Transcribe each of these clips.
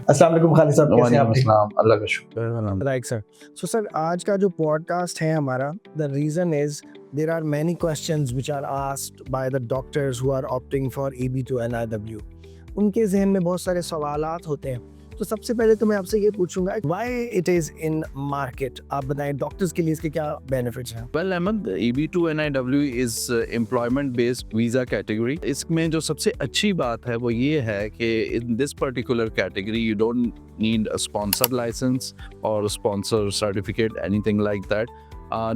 अस्सलाम वालेकुम खालिद साहब, कैसे हैं आप? अस्सलाम, अल्लाह का शुक्र। Right sir. सो सर, आज का जो पॉडकास्ट है हमारा, the reason is there are many questions which are asked by the doctors who are opting for EB2 NIW। उनके जहन में बहुत सारे सवालात होते हैं। तो सबसे पहले तो मैं आपसे ये पूछूंगा, why it is in market? आप बताएं डॉक्टर्स के लिए इसके क्या बेनिफिट्स हैं? Well, Ahmed, EB2 NIW is employment based visa category. इसमें जो सबसे अच्छी बात है वो ये है कि in this particular category you don't need a sponsor license or a sponsor certificate, anything like that.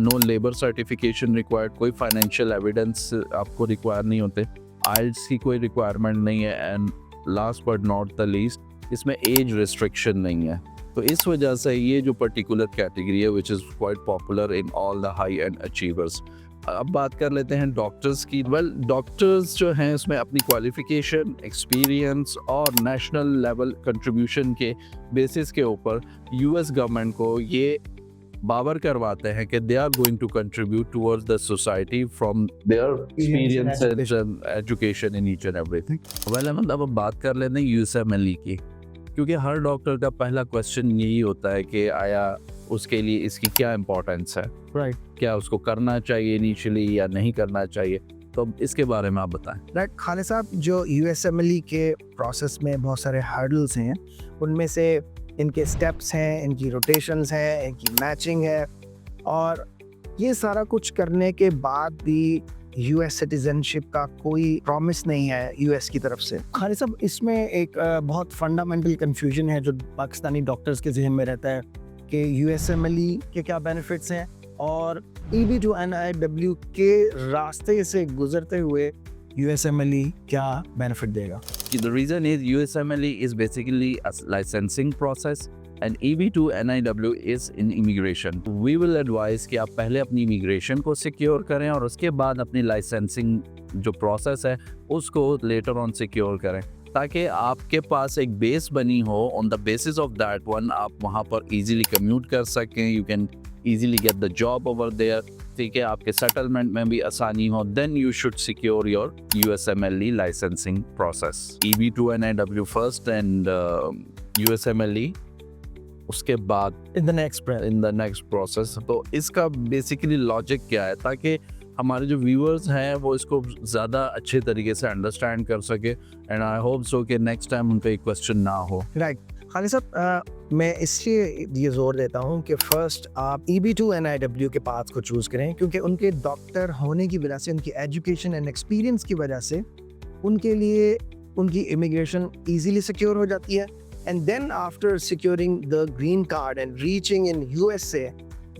No labor certification required, कोई financial evidence आपको require नहीं होते, IELTS की कोई requirement नहीं है, and last but not the least इसमें age restriction नहीं है। तो इस वजह से ये जो पर्टिकुलर कैटेगरी है which is quite popular in all the high and achievers. अब बात कर लेते हैं डॉक्टर्स की। वेल, डॉक्टर्स जो हैं उसमें अपनी क्वालिफिकेशन, एक्सपीरियंस और नेशनल लेवल कंट्रीब्यूशन के बेसिस के ऊपर यूएस गवर्नमेंट को ये बावर करवाते हैं कि they are going to contribute towards the society from their experience and education in each and everything. Well, अब बात कर लेते हैं USMLE की, क्योंकि हर डॉक्टर का पहला क्वेश्चन यही होता है कि आया उसके लिए इसकी क्या इम्पोर्टेंस है, राइट। क्या उसको करना चाहिए इनिशियली या नहीं करना चाहिए। तो इसके बारे में आप बताएं। राइट खालिद साहब, जो USMLE के प्रोसेस में बहुत सारे हर्डल्स हैं, उनमें से इनके स्टेप्स हैं, इनकी रोटेशंस हैं, इनकी मैचिंग है, और ये सारा कुछ करने के बाद भी US सिटीजनशिप का कोई प्रॉमिस नहीं है US की तरफ से। खालिद साहब, इसमें एक बहुत फंडामेंटल कंफ्यूजन है जो पाकिस्तानी डॉक्टर्स के जहन में रहता है कि USMLE के क्या बेनिफिट्स हैं और EB2 NIW के रास्ते से गुजरते हुए USMLE क्या बेनिफिट देगा? The reason is USMLE is basically a licensing process and EB2 NIW is in immigration. We will advise कि आप पहले अपनी इमिग्रेशन को सिक्योर करें और उसके बाद अपनी लाइसेंसिंग जो प्रोसेस है उसको लेटर ऑन सिक्योर करें, ताकि आपके पास एक बेस बनी हो। On the basis of that one आप वहाँ पर इजीली कम्यूट कर सकें, you can easily get the job over there, ठीक है, आपके सेटलमेंट में भी आसानी हो। then you should secure your USMLE licensing process, EB2 NIW first and USMLE उसके बाद इन द नेक्स्ट प्रोसेस। तो इसका बेसिकली लॉजिक क्या है, ताकि हमारे जो व्यूअर्स हैं वो इसको ज़्यादा अच्छे तरीके से अंडरस्टैंड कर सके, एंड आई होप सो कि नेक्स्ट टाइम उन पे क्वेश्चन ना हो। राइट खालिद साहब, मैं इसलिए ये जोर देता हूँ कि फर्स्ट आप EB2 NIW के पाथ को चूज़ करें, क्योंकि उनके डॉक्टर होने की वजह से, उनकी एजुकेशन एंड एक्सपीरियंस की वजह से उनके लिए उनकी इमिग्रेशन इजीली सिक्योर हो जाती है। And then after securing the green card and reaching in USA,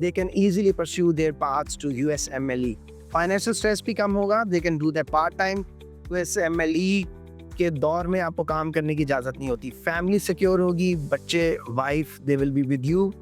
they can easily pursue their paths to USMLE। Financial stress भी कम होगा, they can do that part time. USMLE के दौर में आपको काम करने की इजाज़त नहीं होती, फैमिली सिक्योर होगी, बच्चे, wife, they will be with you,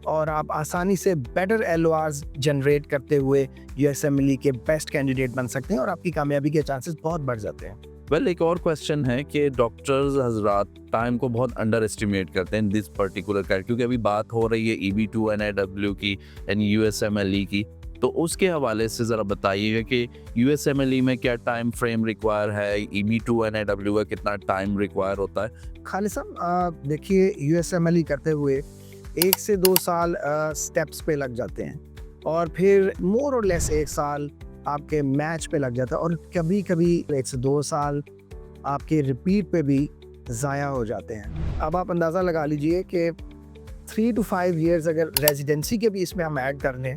और आप आसानी से बेटर LORs जनरेट करते हुए USMLE के बेस्ट कैंडिडेट बन सकते हैं और आपकी कामयाबी के चांसेस बहुत बढ़ जाते हैं। वेल, एक और क्वेश्चन है कि डॉक्टर्स हजरात टाइम को बहुत अंडर एस्टिमेट करते हैं दिस पर्टिकुलर कैट, क्योंकि अभी बात हो रही है EB2 NIW की एंड USMLE की, तो उसके हवाले से ज़रा बताइएगा कि USMLE में क्या टाइम फ्रेम रिक्वायर है, EB2 NIW का कितना टाइम रिक्वायर होता है? खालिद साहब, देखिए, USMLE करते हुए 1 से 2 साल स्टेप्स पे लग जाते हैं, और फिर मोर और लेस 1 साल आपके मैच पे लग जाता है, और कभी कभी 1 से 2 साल आपके रिपीट पे भी ज़ाया हो जाते हैं। अब आप अंदाज़ा लगा लीजिए कि 3 to 5 years अगर रेजिडेंसी के भी इसमें हम ऐड कर लें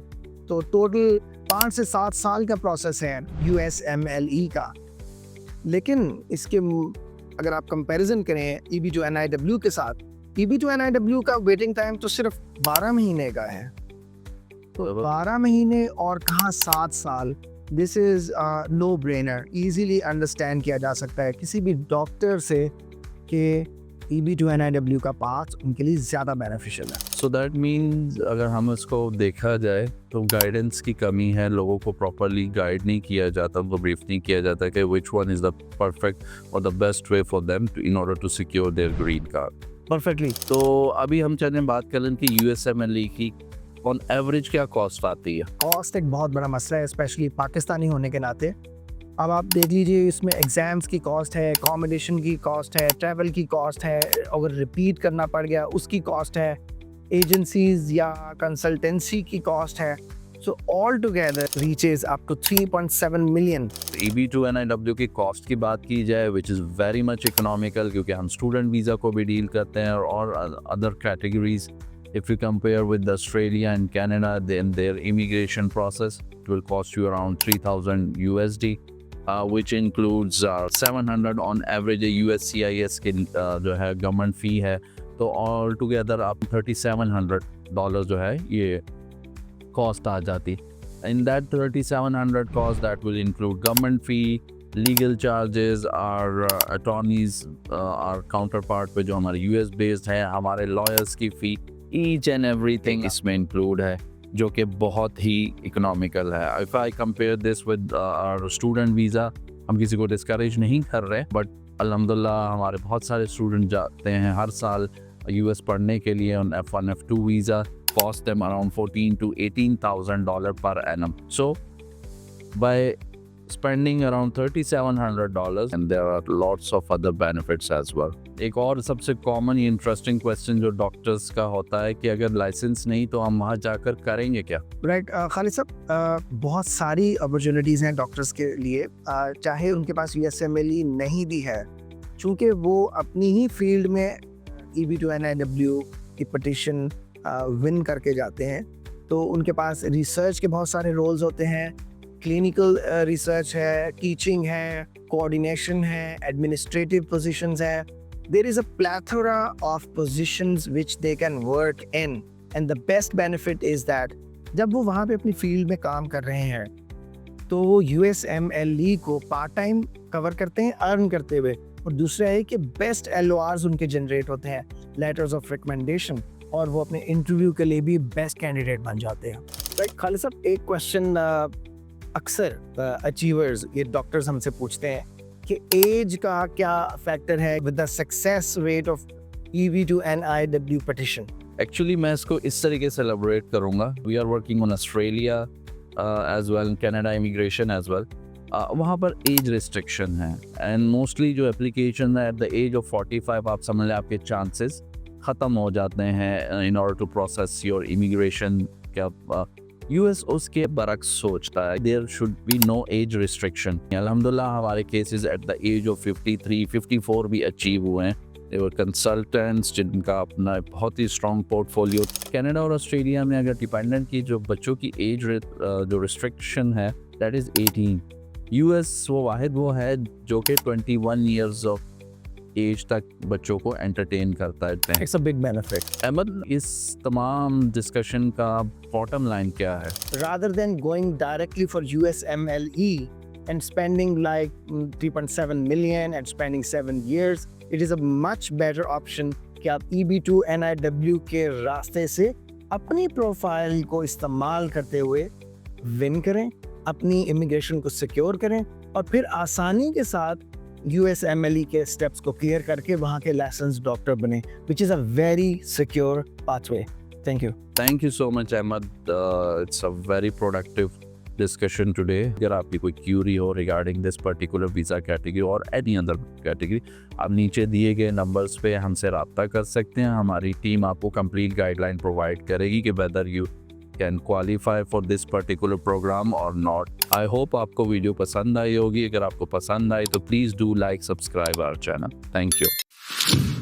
तो टोटल 5 से 7 साल का प्रोसेस है USMLE का। लेकिन इसके अगर आप कंपैरिजन करें EB2 NIW के साथ, EB2 NIW का वेटिंग टाइम तो सिर्फ 12 महीने का है। तो 12 महीने और कहाँ 7 साल, this is no brainer, easily understand किया जा सकता है किसी भी डॉक्टर से कि EB2 NIW का पाथ उनके लिए ज़्यादा बेनिफिशियल है। सो दैट मीन्स अगर हम इसको देखा जाए तो गाइडेंस की कमी है, लोगों को प्रॉपरली गाइड नहीं किया जाता, उनको ब्रीफ नहीं किया जाता कि which one is the perfect और the best way for them in order to secure their green card perfectly. तो अभी हम चलें बात करें कि USMLE की ऑन एवरेज क्या कॉस्ट आती है? कॉस्ट एक बहुत बड़ा मसला है, स्पेशली पाकिस्तानी होने के नाते। अब आप देख लीजिए इसमें एग्ज़ाम्स की कॉस्ट है, अकोमोडेशन की कॉस्ट है, ट्रैवल की कॉस्ट है, अगर रिपीट करना पड़ गया उसकी कॉस्ट है, एजेंसीज़ या कंसल्टेंसी की कॉस्ट है। So all together reaches up to 3.7 million. EB2 NIW की कॉस्ट की बात की जाए which is very much economical, क्योंकि हम स्टूडेंट वीज़ा को भी डील करते हैं और other categories. If you compare with Australia and Canada, then their immigration process it will cost you around 3,000 USD, which includes 700 on average USCIS की जो है गवर्नमेंट फ़ी है. तो ऑल टुगेदर आप $3,700 जो है ये कॉस्ट आ जाती. In that 3,700 cost, that will include government fee, legal charges, our attorneys, our counterpart पे जो हमारे US based है, हमारे lawyers की fee, each and everything इसमें include है, जो कि बहुत ही economical है. If I compare this with our student visa, हम किसी को discourage नहीं कर रहे, but अल्हम्दुलिल्लाह हमारे बहुत सारे student जाते हैं हर साल US पढ़ने के लिए on F1, F2 visa. Cost them around $14,000 to $18,000 per annum. So by spending around $3,700, and there are lots of other benefits as well. एक और सबसे कॉमन इंटरेस्टिंग क्वेश्चन जो डॉक्टर्स का होता है कि अगर लाइसेंस नहीं तो हम वहाँ जाकर करेंगे क्या? राइट खालिद साहब, बहुत सारी अपॉर्चुनिटीज़ हैं डॉक्टर्स के लिए, चाहे उनके पास USMLE नहीं भी है, चूँकि वो अपनी ही फील्ड में EB2 NIW की पटिशन विन करके जाते हैं, तो उनके पास रिसर्च के बहुत सारे रोल्स होते हैं. क्लिनिकल रिसर्च है, टीचिंग है, कोऑर्डिनेशन है, एडमिनिस्ट्रेटिव पोजीशंस है. There is a plethora of positions which they can work in, and the best benefit is that जब वो वहाँ पे अपनी फील्ड में काम कर रहे हैं तो वो USMLE को पार्ट टाइम कवर करते हैं अर्न करते हुए, और दूसरा है कि बेस्ट LORs उनके जनरेट होते हैं, लेटर्स ऑफ रिकमेंडेशन, और वो अपने इंटरव्यू के लिए भी बेस्ट कैंडिडेट बन जाते हैं. राइट खालिद साहब, एक क्वेश्चन अक्सर अचीवर्स ये डॉक्टर्स हमसे पूछते हैं कि एज का क्या फैक्टर है with the success rate of EB2 NIW petition. Actually मैं इसको इस तरीके से एलैबोरेट करूँगा. We are working on Australia as well, Canada immigration as well. वहाँ पर एज रिस्ट्रिक्शन है, एंड मोस्टली जो एप्लीकेशन है एट द एज ऑफ 45 आप समझ लें आपके चांसेस ख़त्म हो जाते हैं in order to process your immigration. क्या US उसके बरक्स सोचता है, there should be no age restriction. अल्हम्दुलिल्लाह हमारे cases at the age of 53, 54 भी अचीव हुए हैं. दे वर कंसल्टेंट्स जिनका अपना बहुत ही स्ट्रॉन्ग पोर्टफोलियो. कनाडा और ऑस्ट्रेलिया में अगर डिपेंडेंट की जो बच्चों की एज जो रिस्ट्रिक्शन है दैट इज़ 18. US वो वाहिद वो है जो कि 21 ईयर्स ऑफ एज तक बच्चों को एंटरटेन करता है. It's a big benefit. Ahmad, इस तमाम डिस्कशन का बॉटम लाइन क्या है? Rather than going directly for USMLE and spending like 3.7 million and spending 7 years, it is a much better option कि आप EB2 NIW के रास्ते से अपनी प्रोफाइल को इस्तेमाल करते हुए विन करें, अपनी इमिग्रेशन को सिक्योर करें, और फिर आसानी के साथ USMLE के स्टेप्स को क्लियर करके वहाँ के लाइसेंस डॉक्टर बने, which is a very secure pathway. Thank you. Thank you so much, Ahmad. It's a very productive discussion today. अगर आपकी कोई क्यूरी हो regarding this particular visa category or any other category, आप नीचे दिए गए numbers पे हमसे रब्ता कर सकते हैं. हमारी टीम आपको कंप्लीट गाइडलाइन प्रोवाइड करेगी कि whether you can qualify for this particular program or not. I hope आपको वीडियो पसंद आई होगी. अगर आपको पसंद आई तो please do like, subscribe our channel. Thank you.